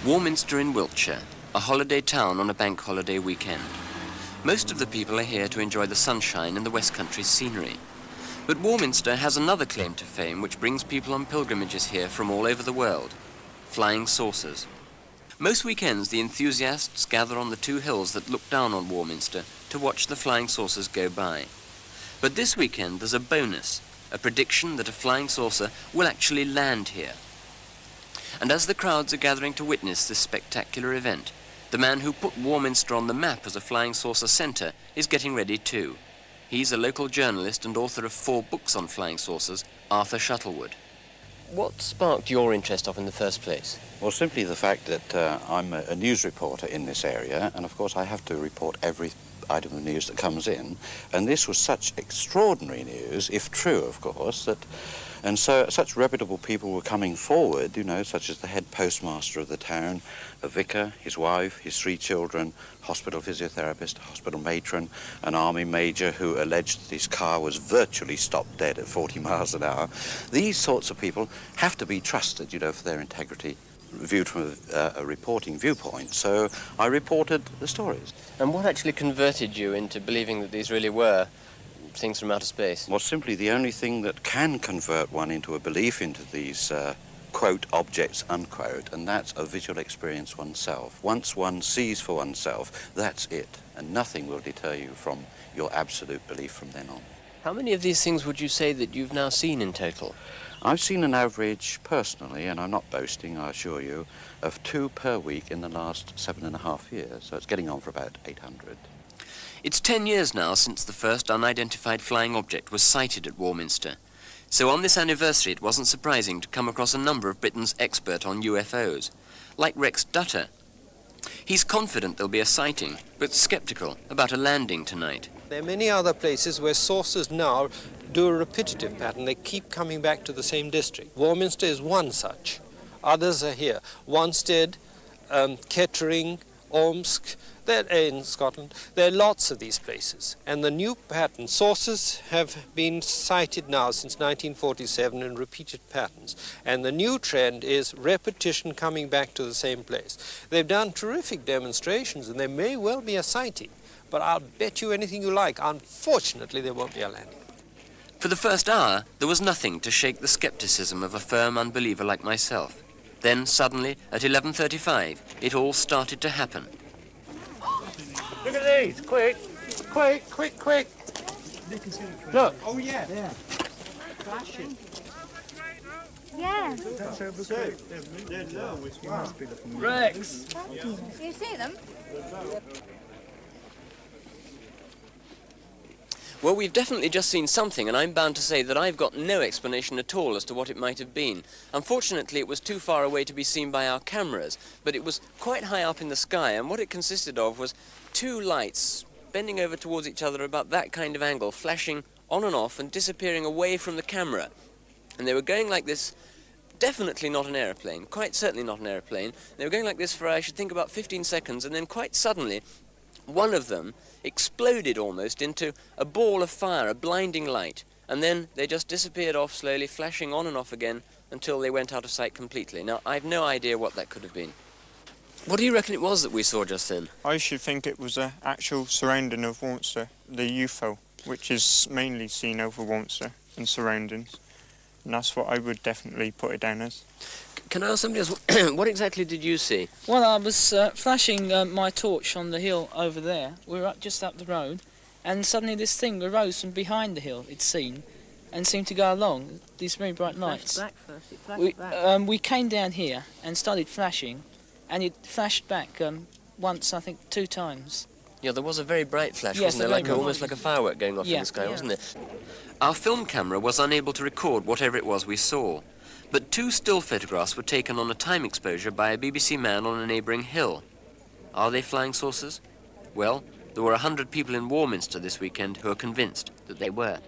Warminster in Wiltshire, a holiday town on a bank holiday weekend. Most of the people are here to enjoy the sunshine and the West Country's scenery. But Warminster has another claim to fame which brings people on pilgrimages here from all over the world: flying saucers. Most weekends the enthusiasts gather on the two hills that look down on Warminster to watch the flying saucers go by. But this weekend there's a bonus, a prediction that a flying saucer will actually land here. And as the crowds are gathering to witness this spectacular event, the man who put Warminster on the map as a flying saucer centre is getting ready too. He's a local journalist and author of 4 books on flying saucers, Arthur Shuttlewood. What sparked your interest in the first place? Well, simply the fact that I'm a news reporter in this area, and of course I have to report every item of news that comes in, and this was such extraordinary news, if true, of course, and so such reputable people were coming forward, you know, such as the head postmaster of the town, a vicar, his wife, his 3 children, hospital physiotherapist, hospital matron, an army major who alleged that his car was virtually stopped dead at 40 miles an hour. These sorts of people have to be trusted, you know, for their integrity, viewed from a reporting viewpoint. So I reported the stories. And what actually converted you into believing that these really were things from outer space? Well, simply the only thing that can convert one into a belief into these quote objects unquote, and that's a visual experience oneself. Once one sees for oneself, that's it, and nothing will deter you from your absolute belief from then on. How many of these things would you say that you've now seen in total? I've seen an average, personally, and I'm not boasting, I assure you, of 2 per week in the last 7.5 years, so it's getting on for about 800. It's 10 years now since the first unidentified flying object was sighted at Warminster. So on this anniversary it wasn't surprising to come across a number of Britain's experts on UFOs, like Rex Dutter. He's confident there'll be a sighting, but sceptical about a landing tonight. There are many other places where saucers now do a repetitive pattern. They keep coming back to the same district. Warminster is one such. Others are here. Wanstead, Kettering, Ormsk, they're in Scotland. There are lots of these places. And the new pattern, saucers have been sighted now since 1947 in repeated patterns. And the new trend is repetition coming back to the same place. They've done terrific demonstrations and there may well be a sighting. But I'll bet you anything you like, unfortunately there won't be a landing. For the first hour, there was nothing to shake the skepticism of a firm unbeliever like myself. Then suddenly, at 11:35, it all started to happen. Look at these! Quick! Quick! Quick! Quick! Look! Oh yeah! Yeah. Flashing. Yeah. That's over good. They're low. You must be looking. Rex! You see them? Well, we've definitely just seen something, and I'm bound to say that I've got no explanation at all as to what it might have been. Unfortunately, it was too far away to be seen by our cameras, but it was quite high up in the sky, and what it consisted of was 2 lights bending over towards each other about that kind of angle, flashing on and off and disappearing away from the camera. And they were going like this, definitely not an aeroplane, quite certainly not an aeroplane. They were going like this for, I should think, about 15 seconds, and then quite suddenly, one of them exploded almost into a ball of fire, a blinding light, and then they just disappeared off slowly, flashing on and off again until they went out of sight completely. Now, I've no idea what that could have been. What do you reckon it was that we saw just then? I should think it was an actual surrounding of Warminster, the UFO, which is mainly seen over Warminster and surroundings, and that's what I would definitely put it down as. Can I ask somebody else, what exactly did you see? Well, I was flashing my torch on the hill over there. We were just up the road, and suddenly this thing arose from behind the hill, it's seen, and seemed to go along, these very bright lights. It flashed back. We came down here and started flashing, and it flashed back once, I think, 2 times. Yeah, there was a very bright flash, Yes, wasn't there? Almost like a firework going off in the sky, wasn't it? Our film camera was unable to record whatever it was we saw. But 2 still photographs were taken on a time exposure by a BBC man on a neighbouring hill. Are they flying saucers? Well, there were 100 people in Warminster this weekend who are convinced that they were.